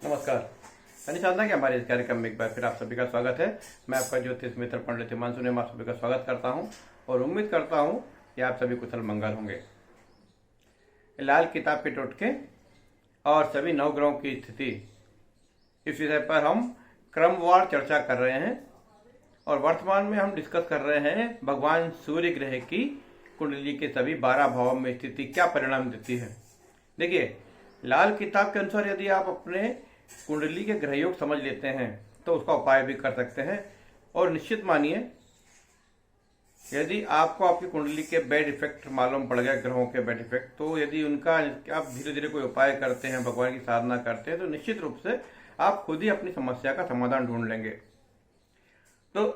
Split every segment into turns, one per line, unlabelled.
नमस्कार। मैंने चाहता कि हमारे इस कार्यक्रम में एक बार फिर आप सभी का स्वागत है। मैं आपका ज्योतिष मित्र पंडित हिमांशु ने आप सभी का स्वागत करता हूं और उम्मीद करता हूं कि आप सभी कुशल मंगल होंगे। लाल किताब के टोटके और सभी नवग्रहों की स्थिति, इस विषय पर हम क्रमवार चर्चा कर रहे हैं और वर्तमान में हम डिस्कस कर रहे हैं भगवान सूर्य ग्रह की कुंडली के सभी 12 भावों में स्थिति क्या परिणाम देती है। देखिए, लाल किताब के अनुसार यदि आप अपने कुंडली के ग्रह योग समझ लेते हैं तो उसका उपाय भी कर सकते हैं। और निश्चित मानिए, यदि आपको आपकी कुंडली के बैड इफेक्ट मालूम पड़ गया, ग्रहों के बैड इफेक्ट, तो यदि उनका आप धीरे धीरे कोई उपाय करते हैं, भगवान की साधना करते हैं, तो निश्चित रूप से आप खुद ही अपनी समस्या का समाधान ढूंढ लेंगे। तो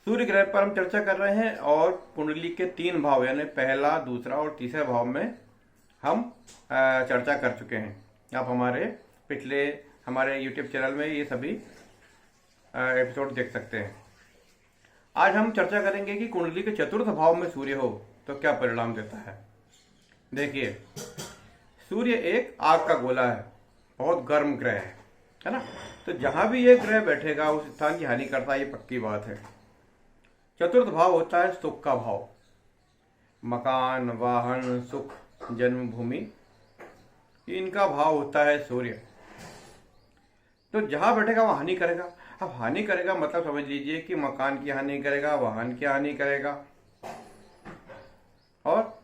सूर्य ग्रह पर हम चर्चा कर रहे हैं और कुंडली के 3 भाव यानी पहला, दूसरा और तीसरा भाव में हम चर्चा कर चुके हैं। आप हमारे YouTube चैनल में ये सभी एपिसोड देख सकते हैं। आज हम चर्चा करेंगे कि कुंडली के चतुर्थ भाव में सूर्य हो तो क्या परिणाम देता है। देखिए, सूर्य एक आग का गोला है, बहुत गर्म ग्रह है ना। तो जहां भी ये ग्रह बैठेगा उस स्थान की हानि करता है, ये पक्की बात है। चतुर्थ भाव होता है सुख का भाव, मकान, वाहन, सुख, जन्मभूमि, इनका भाव होता है सूर्य। तो जहां बैठेगा वह हानि करेगा। अब हानि करेगा मतलब समझ लीजिए कि मकान की हानि करेगा, वाहन की हानि करेगा और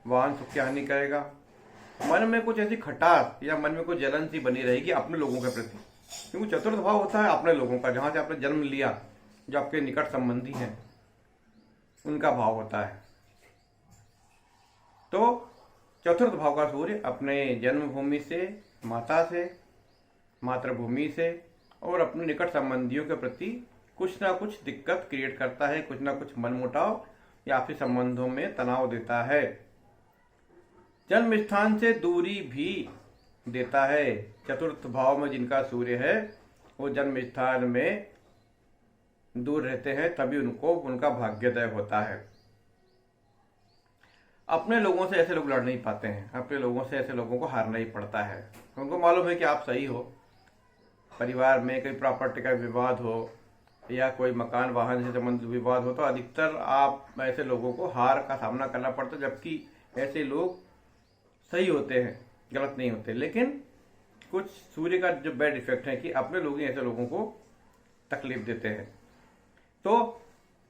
वाहन सुख की हानि करेगा। मन में कुछ ऐसी खटास या मन में कुछ जलन सी बनी रहेगी अपने लोगों के प्रति, क्योंकि चतुर्थ भाव होता है अपने लोगों का, जहां से आपने जन्म लिया, जो आपके निकट संबंधी हैं, उनका भाव होता है। तो चतुर्थ भाव का सूर्य अपने जन्मभूमि से, माता से, मातृभूमि से और अपने निकट संबंधियों के प्रति कुछ ना कुछ दिक्कत क्रिएट करता है, कुछ ना कुछ मनमुटाव या आपसी संबंधों में तनाव देता है। जन्म स्थान से दूरी भी देता है। चतुर्थ भाव में जिनका सूर्य है वो जन्म स्थान में दूर रहते हैं, तभी उनका भाग्योदय होता है। अपने लोगों से ऐसे लोग लड़ नहीं पाते हैं, अपने लोगों से ऐसे लोगों को हारना ही पड़ता है। उनको मालूम है कि आप सही हो, परिवार में कोई प्रॉपर्टी का विवाद हो या कोई मकान वाहन से संबंधित विवाद हो, तो अधिकतर आप ऐसे लोगों को हार का सामना करना पड़ता है, जबकि ऐसे लोग सही होते हैं, गलत नहीं होते। लेकिन कुछ सूर्य का जो बैड इफेक्ट है कि अपने लोग ही ऐसे लोगों को तकलीफ देते हैं। तो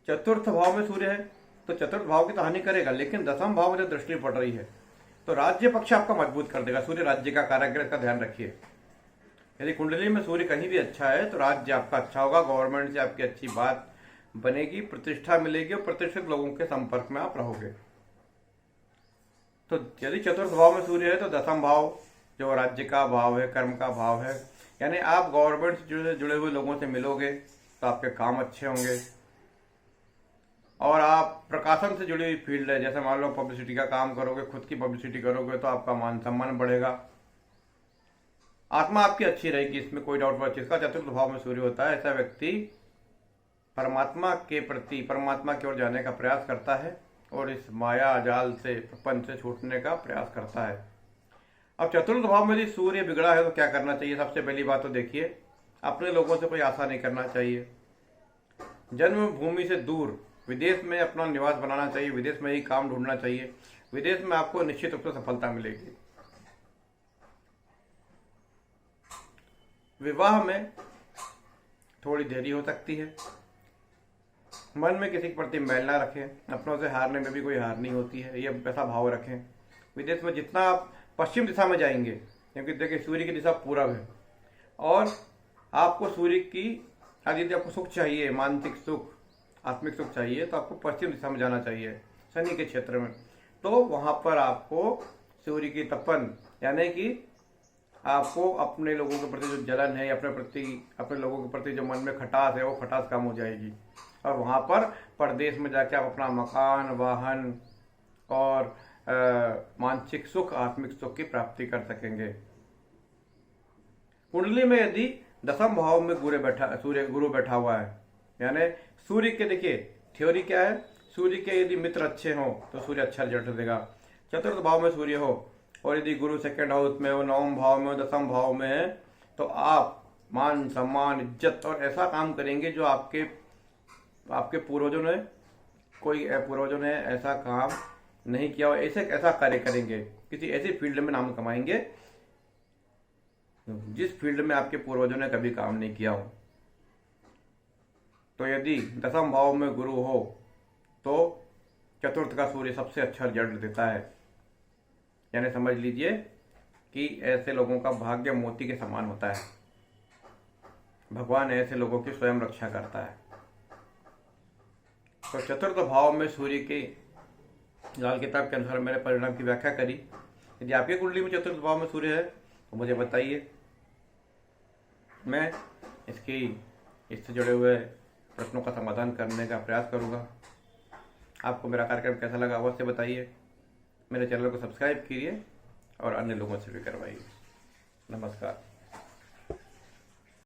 चतुर्थ भाव में सूर्य है तो चतुर्थ भाव की तो हानि करेगा, लेकिन दसम भाव में जो दृष्टि पड़ रही है तो राज्य पक्ष आपका मजबूत कर देगा। सूर्य राज्य का कारक, इसका ध्यान रखिए। यदि कुंडली में सूर्य कहीं भी अच्छा है तो राज्य आपका अच्छा होगा, गवर्नमेंट से आपकी अच्छी बात बनेगी, प्रतिष्ठा मिलेगी और प्रतिष्ठित लोगों के संपर्क में आप रहोगे। तो यदि चतुर्थ भाव में सूर्य है तो दसम भाव जो राज्य का भाव है, कर्म का भाव है, यानी आप गवर्नमेंट से जुड़े हुए लोगों से मिलोगे तो आपके काम अच्छे होंगे। और आप प्रकाशन से जुड़ी हुई फील्ड है, जैसे मान लो पब्लिसिटी का काम करोगे, खुद की पब्लिसिटी करोगे, तो आपका मान सम्मान बढ़ेगा, आत्मा आपकी अच्छी रहेगी, इसमें कोई डाउट बात। जिसका चतुर्थ भाव में सूर्य होता है ऐसा व्यक्ति परमात्मा के प्रति, परमात्मा की ओर जाने का प्रयास करता है और इस माया जाल से, प्रपंच से छूटने का प्रयास करता है। अब चतुर्थ भाव में यदि सूर्य बिगड़ा है तो क्या करना चाहिए। सबसे पहली बात तो देखिए, अपने लोगों से कोई आशा नहीं करना चाहिए। जन्मभूमि से दूर विदेश में अपना निवास बनाना चाहिए, विदेश में ही काम ढूंढना चाहिए। विदेश में आपको निश्चित रूप से सफलता मिलेगी। विवाह में थोड़ी देरी हो सकती है। मन में किसी के प्रति मैल ना रखें, अपनों से हारने में भी कोई हार नहीं होती है, ये ऐसा भाव रखें। विदेश में जितना आप पश्चिम दिशा में जाएंगे, क्योंकि देखिए सूर्य की दिशा पूरब है और आपको सूर्य की, यदि आपको सुख चाहिए, मानसिक सुख, आत्मिक सुख चाहिए, तो आपको पश्चिम दिशा में जाना चाहिए, शनि के क्षेत्र में। तो वहां पर आपको सूर्य की तपन, यानी कि आपको अपने लोगों के प्रति जो जलन है, अपने लोगों के प्रति जो मन में खटास है, वो खटास कम हो जाएगी और वहां पर परदेश में जाके आप अपना मकान, वाहन और मानसिक सुख, आत्मिक सुख की प्राप्ति कर सकेंगे। कुंडली में यदि दसम भाव में गुरु बैठा हुआ है, यानी सूर्य के, देखिए थ्योरी क्या है, सूर्य के यदि मित्र अच्छे हों तो सूर्य अच्छा रिजल्ट देगा। चतुर्थ भाव में सूर्य हो और यदि गुरु सेकंड हाउस में हो, नवम भाव में हो, दसम भाव में है, तो आप मान सम्मान इज्जत और ऐसा काम करेंगे जो आपके आपके पूर्वजों ने पूर्वजों ने ऐसा काम नहीं किया हो, ऐसा कार्य करेंगे, किसी ऐसी फील्ड में नाम कमाएंगे जिस फील्ड में आपके पूर्वजों ने कभी काम नहीं किया हो। तो यदि दसम भाव में गुरु हो तो चतुर्थ का सूर्य सबसे अच्छा रिजल्ट देता है। यानी समझ लीजिए कि ऐसे लोगों का भाग्य मोती के समान होता है। भगवान ऐसे लोगों की स्वयं रक्षा करता है। तो चतुर्थ भाव में सूर्य की लाल किताब के अनुसार मेरे परिणाम की व्याख्या करी। यदि आपकी कुंडली में चतुर्थ भाव में सूर्य है तो मुझे बताइए, मैं इससे जुड़े हुए प्रश्नों का समाधान करने का प्रयास करूंगा। आपको मेरा कार्यक्रम कैसा लगा अवश्य बताइए। मेरे चैनल को सब्सक्राइब कीजिए और अन्य लोगों से भी करवाइए। नमस्कार।